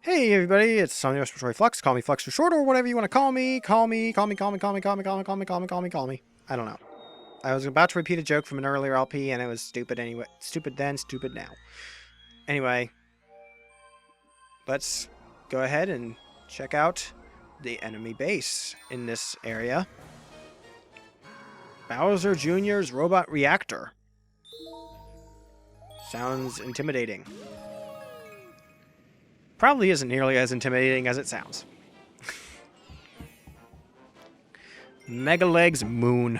Hey everybody, it's Sonny Respiratory Flux. Call me Flux for short, or whatever you want to call me. Call me. I don't know. I was about to repeat a joke from an earlier LP, and it was stupid anyway. Stupid then, stupid now. Anyway, let's go ahead and check out the enemy base in this area. Bowser Jr.'s Robot Reactor. Sounds intimidating. Probably isn't nearly as intimidating as it sounds. Megaleg's Moon.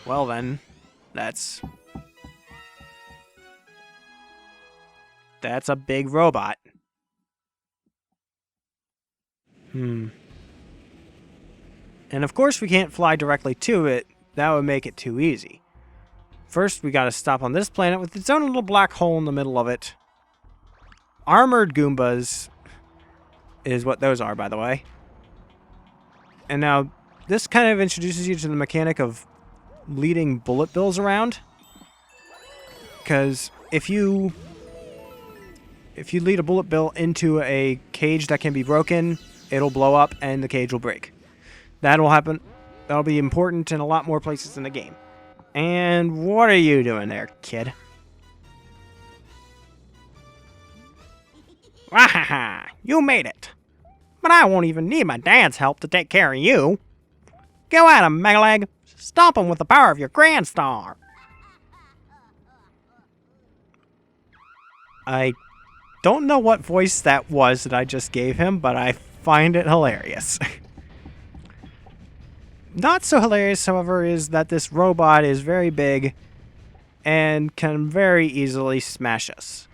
Well then, that's a big robot. And of course we can't fly directly to it. That would make it too easy. First we gotta stop on this planet with its own little black hole in the middle of it. Armored Goombas is what those are, by the way. And now, this kind of introduces you to the mechanic of leading bullet bills around. Because if you lead a bullet bill into a cage that can be broken, it'll blow up and the cage will break. That'll happen. That'll be important in a lot more places in the game. And what are you doing there, kid? Wahaha! You made it! But I won't even need my dad's help to take care of you! Go at him, Megaleg! Stomp him with the power of your Grand Star! I don't know what voice that was that I just gave him, but I find it hilarious. Not so hilarious, however, is that this robot is very big and can very easily smash us.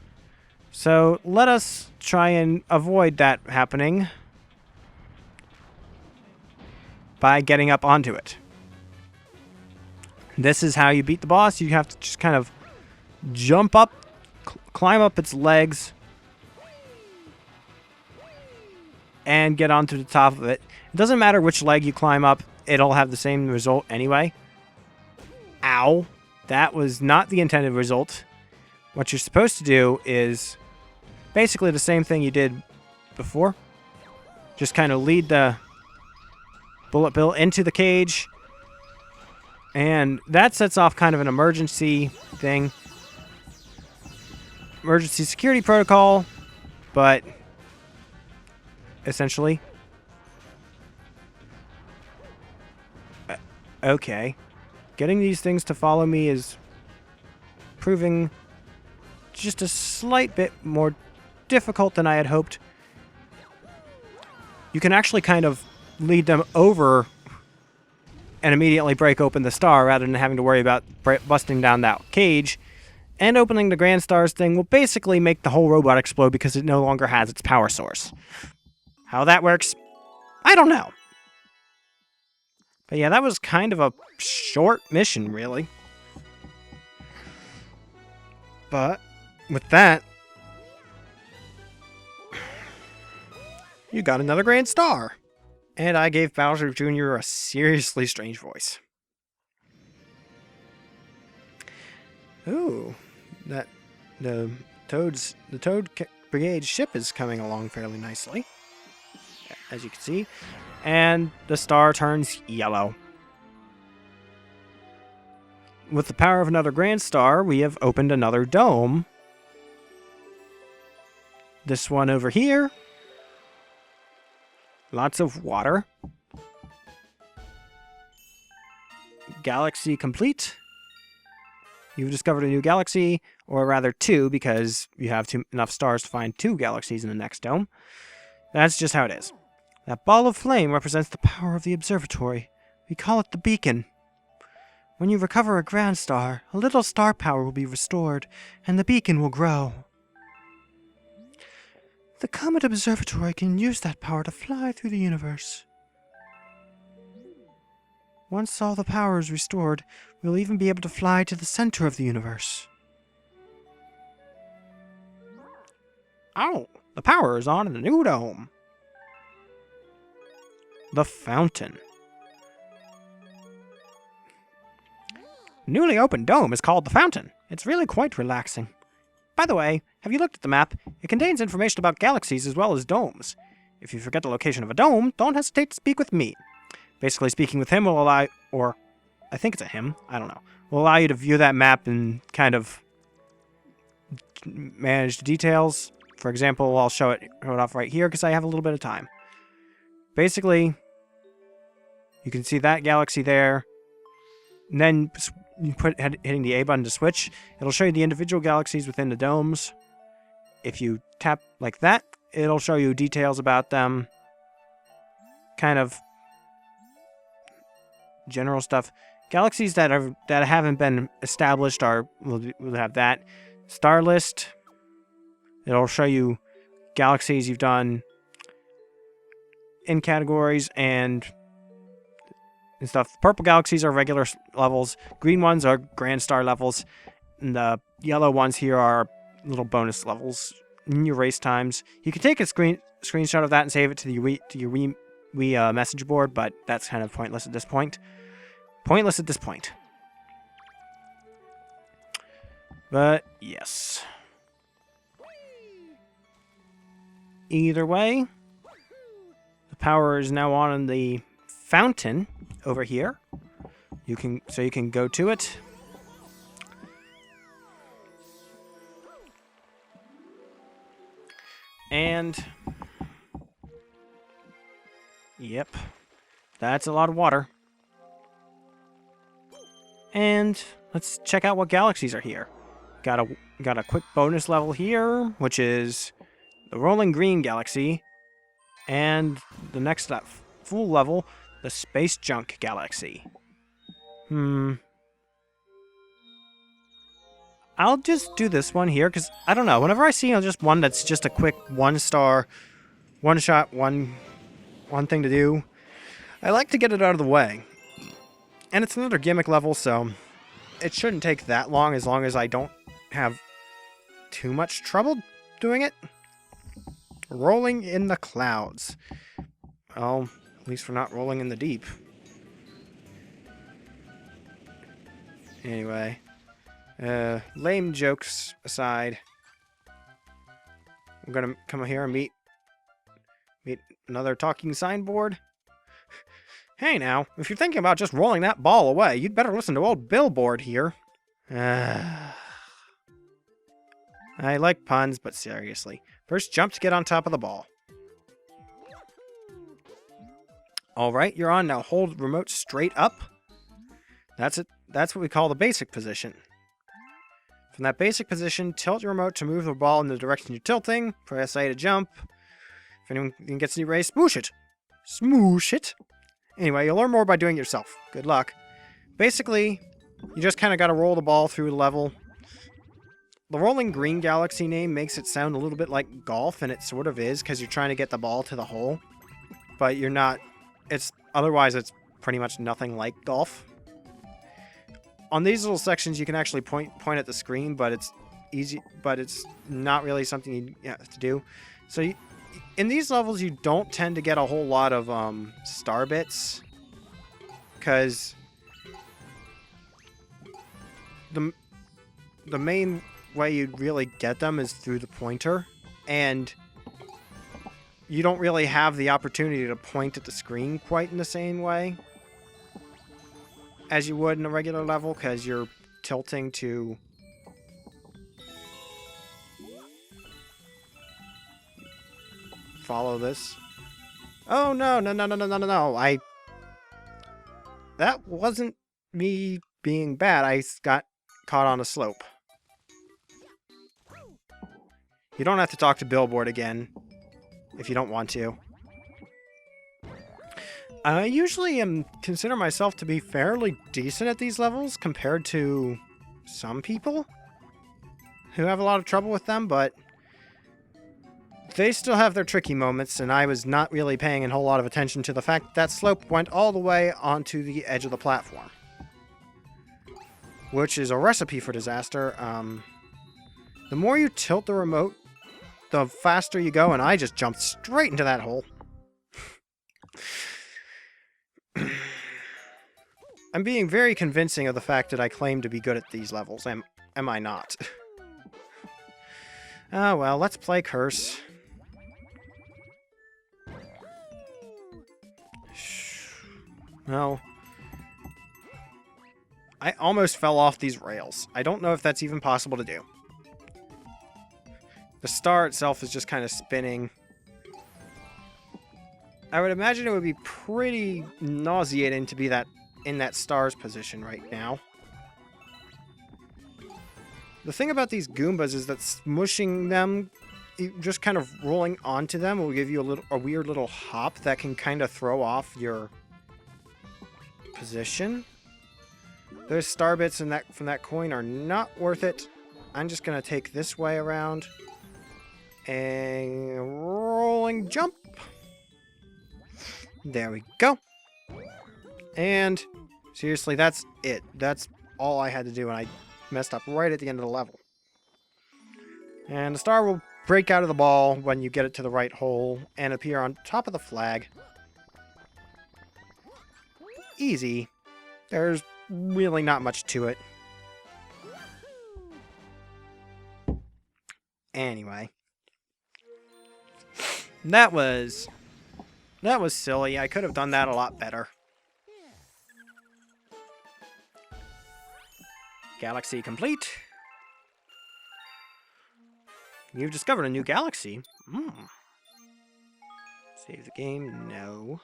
So let us try and avoid that happening by getting up onto it. This is how you beat the boss. You have to just kind of jump up, climb up its legs, and get onto the top of it. It doesn't matter which leg you climb up, it'll have the same result anyway. Ow. That was not the intended result. What you're supposed to do is basically the same thing you did before. Just kind of lead the bullet bill into the cage. And that sets off kind of an emergency thing. Emergency security protocol. But essentially. Okay. Getting these things to follow me is proving just a slight bit more difficult than I had hoped. You can actually kind of lead them over and immediately break open the star rather than having to worry about busting down that cage. And opening the Grand Stars thing will basically make the whole robot explode because it no longer has its power source. How that works, I don't know. But yeah, that was kind of a short mission, really. But with that, you got another Grand Star. And I gave Bowser Jr. a seriously strange voice. Ooh, the Toad Brigade ship is coming along fairly nicely, as you can see. And the star turns yellow. With the power of another Grand Star, we have opened another dome. This one over here. Lots of water. Galaxy complete. You've discovered a new galaxy, or rather two, because you have enough stars to find two galaxies in the next dome. That's just how it is. That ball of flame represents the power of the observatory. We call it the beacon. When you recover a Grand Star, a little star power will be restored, and the beacon will grow. The Comet Observatory can use that power to fly through the universe. Once all the power is restored, we'll even be able to fly to the center of the universe. Oh, the power is on in the new dome. The fountain. Newly opened dome is called the fountain. It's really quite relaxing. By the way, have you looked at the map? It contains information about galaxies as well as domes. If you forget the location of a dome, don't hesitate to speak with me. Basically, speaking with him will allow, or I think it's a him, I don't know, will allow you to view that map and kind of manage the details. For example, I'll show it off right here because I have a little bit of time. Basically, you can see that galaxy there. And then you hitting the A button to switch. It'll show you the individual galaxies within the domes. If you tap like that, it'll show you details about them. Kind of general stuff. Galaxies that haven't been established will have that. Star list. It'll show you galaxies you've done in categories and stuff. Purple galaxies are regular levels. Green ones are grand star levels. And the yellow ones here are little bonus levels in your race times. You can take a screenshot of that and save it to your Wii message board, but that's kind of pointless at this point. But yes. Either way, the power is now on in the fountain over here. You can go to it. And yep. That's a lot of water. And let's check out what galaxies are here. Got a quick bonus level here, which is the Rolling Green Galaxy, and the next full level, the Space Junk Galaxy. I'll just do this one here, because, I don't know, whenever I see just one that's just a quick one-star, one-shot, one thing to do, I like to get it out of the way. And it's another gimmick level, so it shouldn't take that long as I don't have too much trouble doing it. Rolling in the clouds. Well, at least we're not rolling in the deep. Anyway, lame jokes aside, I'm gonna come here and meet another talking signboard. Hey now, if you're thinking about just rolling that ball away, you'd better listen to old Billboard here. I like puns, but seriously. First jump to get on top of the ball. Alright, you're on. Now hold the remote straight up. That's it. That's what we call the basic position. From that basic position, tilt your remote to move the ball in the direction you're tilting. Press A to jump. If anyone gets any race, smoosh it. Smoosh it. Anyway, you'll learn more by doing it yourself. Good luck. Basically, you just kind of got to roll the ball through the level. The Rolling Green Galaxy name makes it sound a little bit like golf, and it sort of is, because you're trying to get the ball to the hole. But you're not... Otherwise, it's pretty much nothing like golf. On these little sections, you can actually point at the screen, but it's easy. But it's not really something you have to do. So in these levels, you don't tend to get a whole lot of star bits, because the main way you'd really get them is through the pointer, and you don't really have the opportunity to point at the screen quite in the same way as you would in a regular level, because you're tilting to follow this. Oh, no. That wasn't me being bad. I got caught on a slope. You don't have to talk to Billboard again if you don't want to. I usually consider myself to be fairly decent at these levels compared to some people who have a lot of trouble with them, but they still have their tricky moments, and I was not really paying a whole lot of attention to the fact that slope went all the way onto the edge of the platform, which is a recipe for disaster. The more you tilt the remote, the faster you go, and I just jumped straight into that hole. I'm being very convincing of the fact that I claim to be good at these levels. Am I not? Oh well, let's play Curse. Well, I almost fell off these rails. I don't know if that's even possible to do. The star itself is just kind of spinning. I would imagine it would be pretty nauseating to be in that star's position right now. The thing about these Goombas is that smushing them, just kind of rolling onto them, will give you a weird little hop that can kind of throw off your position. Those star bits from that coin are not worth it. I'm just going to take this way around. And rolling jump. There we go. And seriously, that's it. That's all I had to do, and I messed up right at the end of the level. And the star will break out of the ball when you get it to the right hole and appear on top of the flag. Easy. There's really not much to it. Anyway. That was silly. I could have done that a lot better. Galaxy complete. You've discovered a new galaxy. Save the game. No.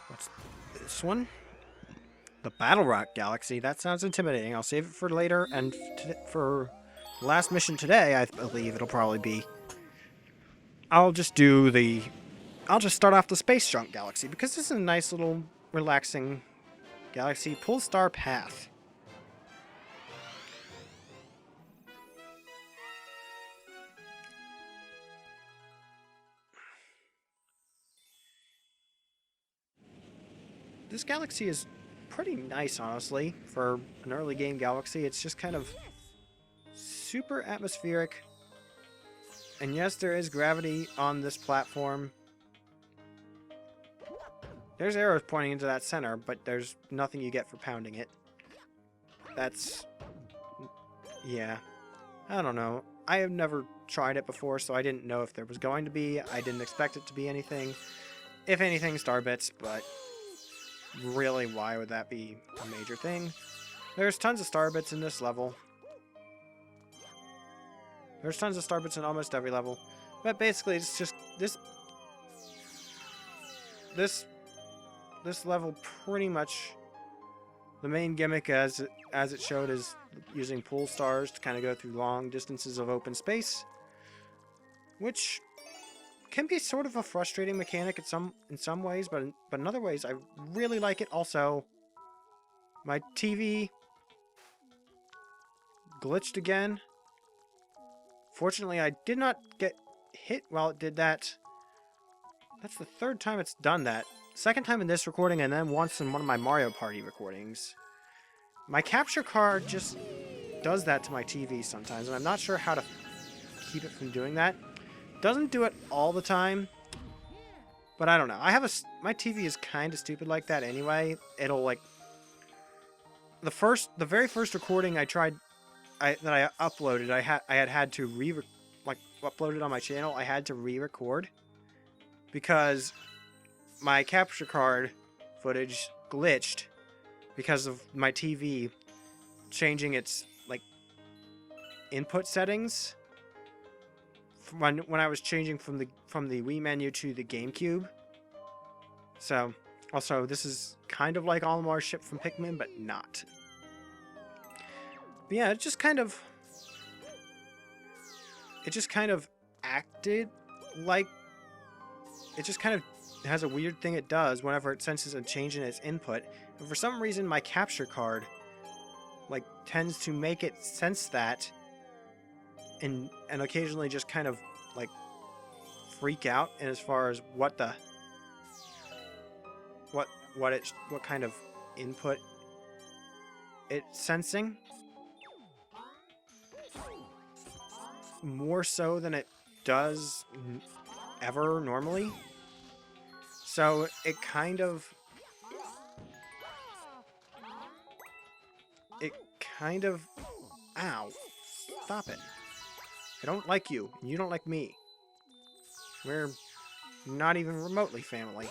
What's this one? The Battle Rock Galaxy. That sounds intimidating. I'll save it for later, and for the last mission today, I believe it'll probably be. I'll just start off the Space Junk Galaxy, because this is a nice little relaxing galaxy. Polestar Path. This galaxy is pretty nice, honestly, for an early game galaxy. It's just kind of super atmospheric. And yes, there is gravity on this platform. There's arrows pointing into that center, but there's nothing you get for pounding it. That's... yeah. I don't know. I have never tried it before, so I didn't know if there was going to be. I didn't expect it to be anything. If anything, star bits, but really, why would that be a major thing? There's tons of star bits in this level. There's tons of star bits in almost every level. But basically, it's just this level pretty much, the main gimmick as it showed is using pool stars to kind of go through long distances of open space, which can be sort of a frustrating mechanic in some ways, but in other ways I really like it. Also, my TV glitched again. Fortunately, I did not get hit while it did that. That's the third time it's done that. Second time in this recording, and then once in one of my Mario Party recordings. My capture card just does that to my TV sometimes, and I'm not sure how to keep it from doing that. Doesn't do it all the time, but I don't know. My TV is kind of stupid like that anyway. It'll like the very first recording I tried that I uploaded, I had to upload it on my channel. I had to re-record because my capture card footage glitched because of my TV changing its input settings when I was changing from the Wii menu to the GameCube. So also, this is kind of like Olimar's ship from Pikmin, but not. But yeah, it just kind of acted like it just kind of has a weird thing it does whenever it senses a change in its input. And for some reason, my capture card tends to make it sense that and occasionally just kind of freak out in as far as what kind of input it's sensing, more so than it does ever normally. So it kind kind of... Ow. Stop it. I don't like you, and you don't like me. We're not even remotely family.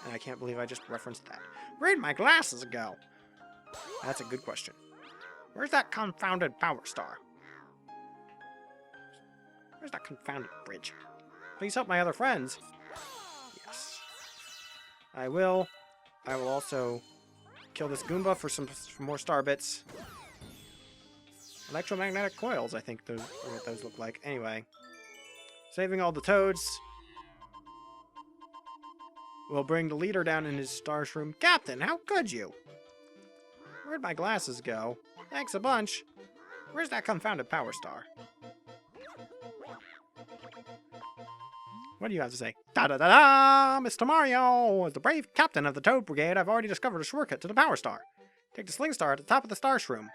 And I can't believe I just referenced that. Where'd my glasses go? That's a good question. Where's that confounded power star? Where's that confounded bridge? Please help my other friends. Yes. I will. I will also kill this Goomba for some more star bits. Electromagnetic coils, I think those are what those look like. Anyway. Saving all the toads. We'll bring the leader down in his star's room. Captain, how could you? Where'd my glasses go? Thanks a bunch. Where's that confounded power star? What do you have to say? Da-da-da-da! Mr. Mario! As the brave captain of the Toad Brigade, I've already discovered a shortcut to the power star. Take the sling star at the top of the star shroom.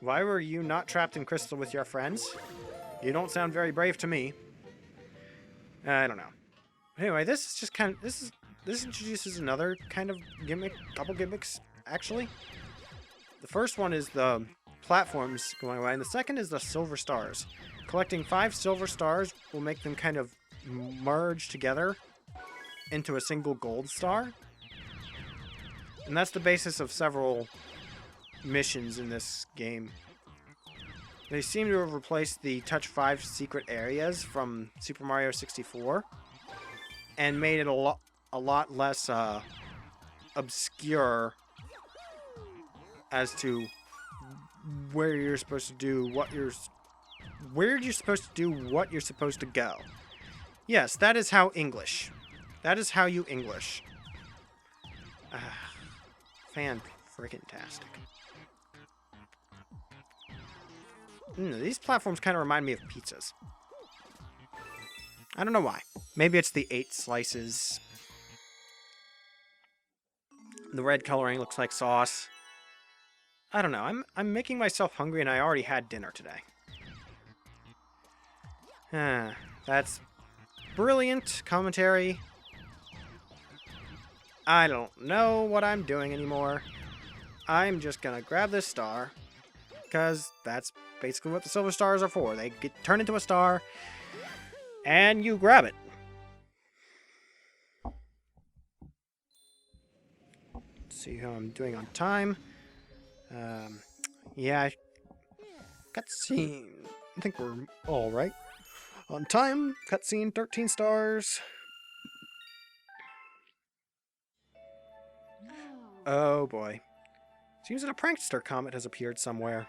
Why were you not trapped in crystal with your friends? You don't sound very brave to me. I don't know. Anyway, this is just kind of... This introduces another kind of gimmick, couple gimmicks, actually. The first one is the platforms going away, and the second is the silver stars. Collecting 5 silver stars will make them kind of merge together into a single gold star. And that's the basis of several missions in this game. They seem to have replaced the Touch 5 secret areas from Super Mario 64 and made it a lot less obscure as to where you're supposed to do what you're supposed to go. Yes, that is how English. That is how you English. Fan-friggin-tastic. These platforms kind of remind me of pizzas. I don't know why. Maybe it's the 8 slices. The red coloring looks like sauce. I don't know. I'm making myself hungry and I already had dinner today. That's brilliant commentary. I don't know what I'm doing anymore. I'm just gonna grab this star, because that's basically what the silver stars are for. They get turned into a star, and you grab it. Let's see how I'm doing on time. Yeah, cutscene. I think we're all right. On time, cutscene, 13 stars. Oh boy. Seems that a prankster comet has appeared somewhere.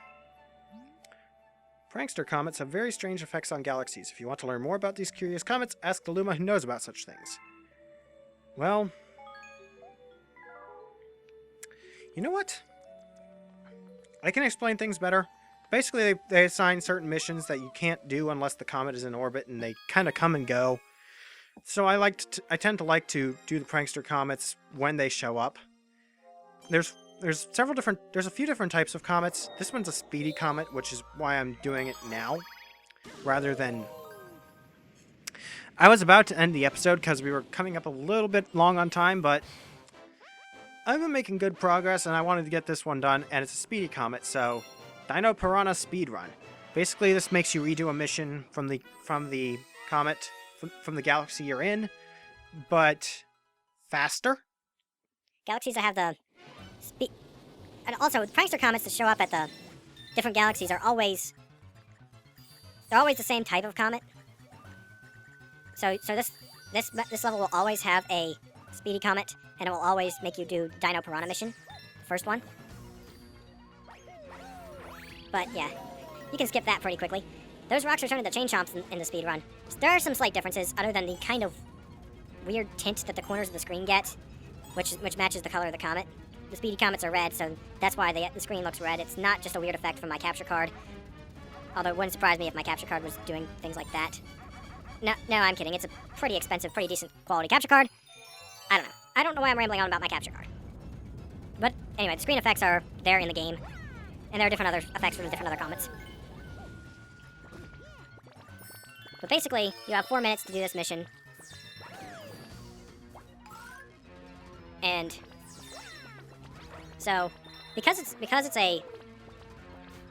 Prankster comets have very strange effects on galaxies. If you want to learn more about these curious comets, ask the Luma who knows about such things. Well, you know what? I can explain things better. Basically, they assign certain missions that you can't do unless the comet is in orbit, and they kind of come and go. So I tend to like to do the prankster comets when they show up. There's a few different types of comets. This one's a speedy comet, which is why I'm doing it now, rather than... I was about to end the episode because we were coming up a little bit long on time, but I've been making good progress, and I wanted to get this one done, and it's a speedy comet, so Dino Piranha Speedrun. Basically, this makes you redo a mission from the comet, from the galaxy you're in, but faster. Galaxies that have the speed... And also, prankster comets that show up at the different galaxies are always... They're always the same type of comet. So this level will always have a speedy comet, and it will always make you do Dino Piranha mission. The first one. But yeah, you can skip that pretty quickly. Those rocks are turned into chain chomps in the speed run. There are some slight differences, other than the kind of weird tint that the corners of the screen get, which matches the color of the comet. The speedy comets are red, so that's why the screen looks red. It's not just a weird effect from my capture card. Although it wouldn't surprise me if my capture card was doing things like that. No, I'm kidding. It's a pretty expensive, pretty decent quality capture card. I don't know. I don't know why I'm rambling on about my capture card. But anyway, the screen effects are there in the game. And there are different other effects for the different other comets. But basically, you have 4 minutes to do this mission. And so, because it's a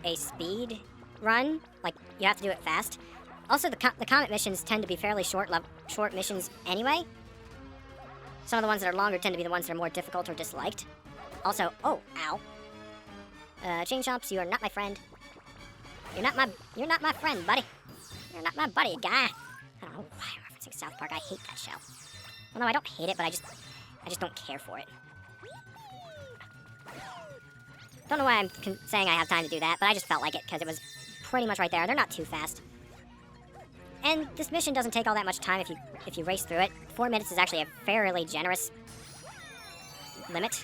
a speed run. Like, you have to do it fast. Also, the comet missions tend to be fairly short missions anyway. Some of the ones that are longer tend to be the ones that are more difficult or disliked. Also, oh, ow. Chain Chomps, you are not my friend. You're not my friend, buddy. You're not my buddy, guy. I don't know why I'm referencing South Park. I hate that show. Well, no, I don't hate it, but I just don't care for it. Don't know why I'm saying I have time to do that, but I just felt like it because it was pretty much right there. They're not too fast. And this mission doesn't take all that much time if you race through it. 4 minutes is actually a fairly generous limit.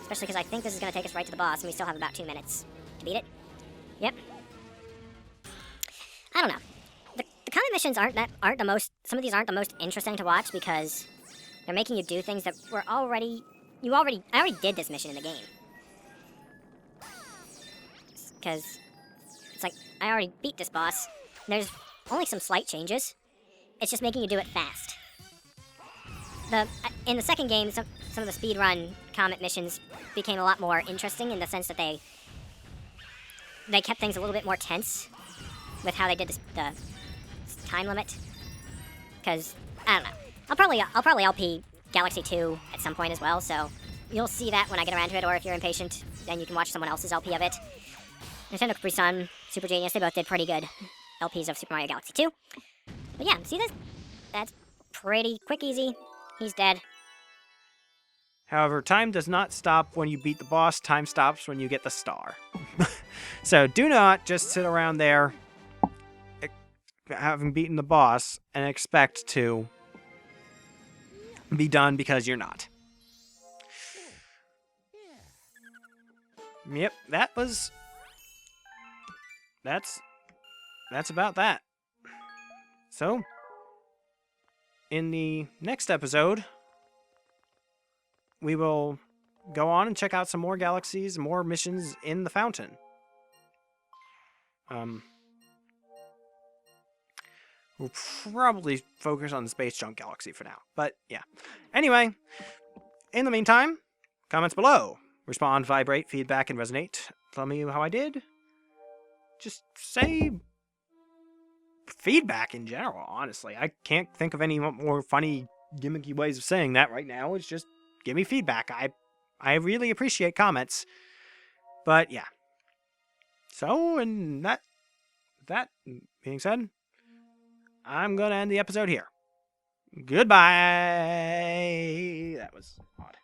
Especially because I think this is going to take us right to the boss, and we still have about 2 minutes to beat it. Yep. I don't know. The comet missions aren't the most. Some of these aren't the most interesting to watch because they're making you do things that were already. I already did this mission in the game. Because it's like I already beat this boss. There's only some slight changes. It's just making you do it fast. In the second game, some of the speedrun comet missions became a lot more interesting in the sense that they kept things a little bit more tense with how they did the time limit. Because I don't know, I'll probably LP Galaxy 2 at some point as well. So you'll see that when I get around to it. Or if you're impatient, then you can watch someone else's LP of it. Nintendo Capri Sun, Super Genius, they both did pretty good LPs of Super Mario Galaxy 2. But yeah, see this? That's pretty quick, easy. He's dead. However, time does not stop when you beat the boss. Time stops when you get the star. So do not just sit around there having beaten the boss and expect to be done because you're not. Yep, that's about that. So, in the next episode, we will go on and check out some more galaxies, more missions in the fountain. We'll probably focus on the Space Junk Galaxy for now. But, yeah. Anyway, in the meantime, comments below. Respond, vibrate, feedback, and resonate. Tell me how I did. Just say feedback in general, honestly. I can't think of any more funny, gimmicky ways of saying that right now. It's just give me feedback. I really appreciate comments. But, yeah. So, and that being said, I'm going to end the episode here. Goodbye. That was odd.